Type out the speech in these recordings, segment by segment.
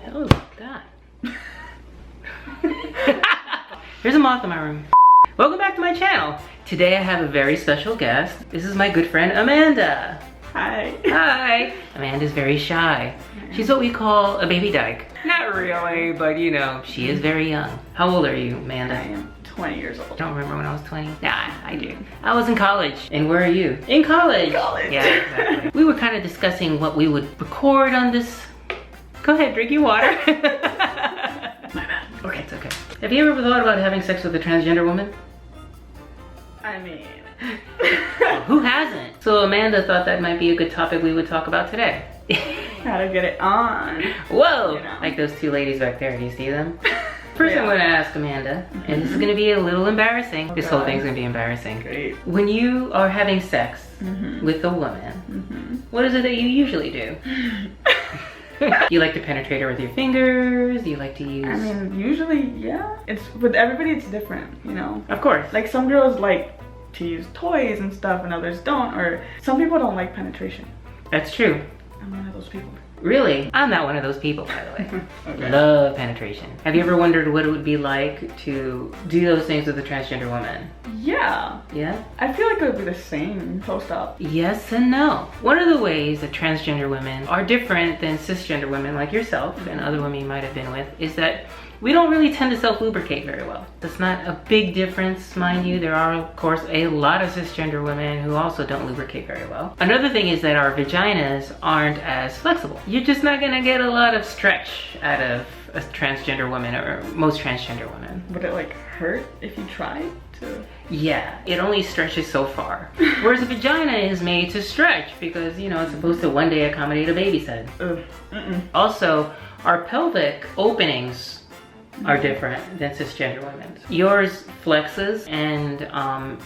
hell is that? There's a moth in my room. Welcome back to my channel. Today I have a very special guest. This is my good friend Amanda. Hi. Hi. Amanda's very shy. She's what we call a baby dyke. Not really, but you know, she is very young. How old are you, Amanda? I am 20 years old. Don't remember when I was 20? Nah, I do. I was in college. And where are you? In college. College. Yeah, exactly. We were kind of discussing what we would record on this. Go ahead, drink your water. My bad. Okay, it's okay. Have you ever thought about having sex with a transgender woman? I mean... Who hasn't? So Amanda thought that might be a good topic we would talk about today. Gotta get it on. Whoa! You know. Like those two ladies back there, do you see them? First Yeah. I'm gonna ask Amanda, and this is gonna be a little embarrassing. This whole God. thing's gonna be embarrassing. Great. When you are having sex with a woman, what is it that you usually do? You like to penetrate her with your fingers? Do you like to use... I mean, usually, yeah. It's with everybody, it's different, you know? Of course. Like some girls like to use toys and stuff and others don't, or some people don't like penetration. That's true. I'm one of those people. Really? I'm not one of those people, by the way. Okay. Love penetration. Have you ever wondered what it would be like to do those things with a transgender woman? Yeah. Yeah? I feel like it would be the same post-op. Yes and no. One of the ways that transgender women are different than cisgender women like yourself and other women you might have been with is that we don't really tend to self-lubricate very well. That's not a big difference, mind you. There are, of course, a lot of cisgender women who also don't lubricate very well. Another thing is that our vaginas aren't as flexible. You're just not gonna get a lot of stretch out of a transgender woman or most transgender women. Would it like hurt if you tried to? Yeah, it only stretches so far. Whereas a vagina is made to stretch because, you know, it's supposed to one day accommodate a baby's head. Ugh. Mm-mm. Also, our pelvic openings are different than cisgender women's. Yours flexes and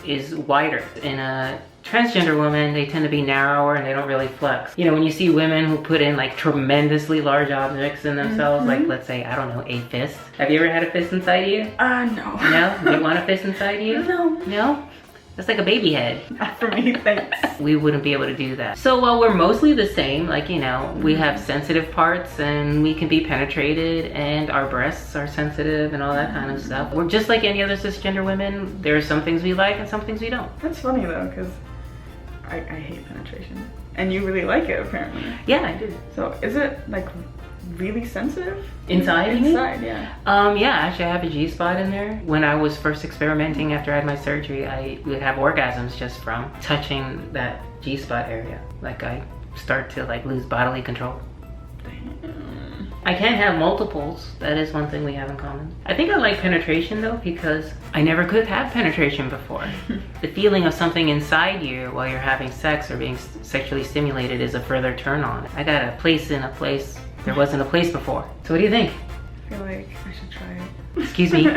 is wider. In a transgender woman, they tend to be narrower and they don't really flex. You know, when you see women who put in like tremendously large objects in themselves, like let's say, I don't know, a fist. Have you ever had a fist inside you? No. No? Do you want a fist inside you? No. No? That's like a baby head. Not for me, thanks. We wouldn't be able to do that. So while we're mostly the same, like, you know, we have sensitive parts and we can be penetrated and our breasts are sensitive and all that kind of stuff. We're just like any other cisgender women. There are some things we like and some things we don't. That's funny though, because I hate penetration. And you really like it apparently. Yeah, I do. So is it like really sensitive? Inside of me? Inside, yeah. Yeah, actually I have a G-spot in there. When I was first experimenting after I had my surgery, I would have orgasms just from touching that G-spot area. Like I start to like lose bodily control. I can have multiples. That is one thing we have in common. I think I like penetration though because I never could have penetration before. The feeling of something inside you while you're having sex or being sexually stimulated is a further turn on. I got a place in a place there wasn't a place before. So what do you think? I feel like I should try it. Excuse me? No,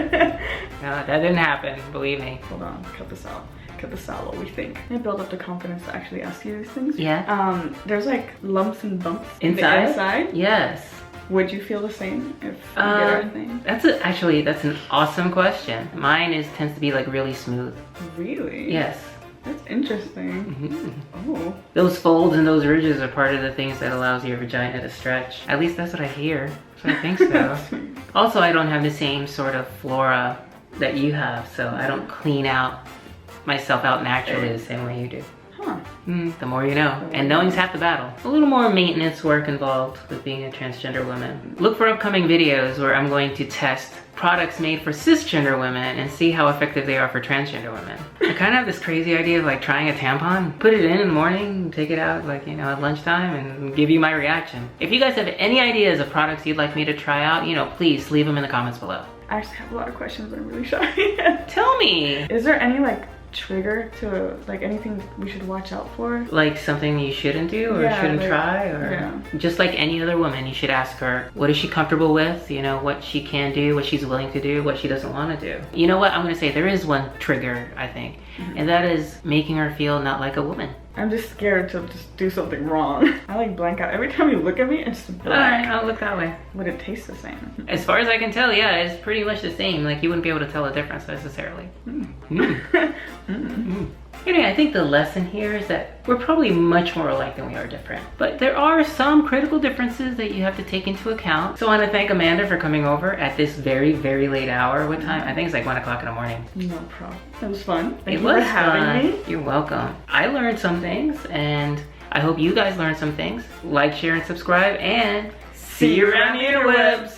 that didn't happen, believe me. Hold on, cut this out. Cut this out what we think. I build up the confidence to actually ask you these things. Yeah. There's like lumps and bumps Inside? the inside. Yes. Would you feel the same if you did our thing? Actually, that's an awesome question. Mine tends to be like really smooth. Really? Yes. That's interesting. Oh. Those folds and those ridges are part of the things that allows your vagina to stretch. At least that's what I hear. So I think so. Also, I don't have the same sort of flora that you have, so I don't clean out myself out naturally the same way you do. Huh. The more you know. And knowing's half the battle. A little more maintenance work involved with being a transgender woman. Look for upcoming videos where I'm going to test products made for cisgender women and see how effective they are for transgender women. I kind of have this crazy idea of like trying a tampon, put it in the morning, take it out like, you know, at lunchtime and give you my reaction. If you guys have any ideas of products you'd like me to try out, you know, please leave them in the comments below. I actually have a lot of questions, but I'm really shy. Tell me. Is there any like trigger to like anything we should watch out for? Like something you shouldn't do or shouldn't try, or just like any other woman, you should ask her what is she comfortable with, you know, what she can do, what she's willing to do, what she doesn't want to do. You know what, I'm gonna say there is one trigger, I think, and that is making her feel not like a woman. I'm just scared to just do something wrong. I like blank out. Every time you look at me, it's black. Alright, I'll look that way. Would it taste the same? As far as I can tell, yeah, it's pretty much the same. Like you wouldn't be able to tell the difference necessarily. Anyway, I think the lesson here is that we're probably much more alike than we are different. But there are some critical differences that you have to take into account. So I want to thank Amanda for coming over at this very, very late hour. What time? I think it's like 1 o'clock in the morning. No problem. It was fun. Thank It you was for having fun. me. You're welcome. I learned some things, and I hope you guys learned some things. Like, share, and subscribe, and see you around the interwebs.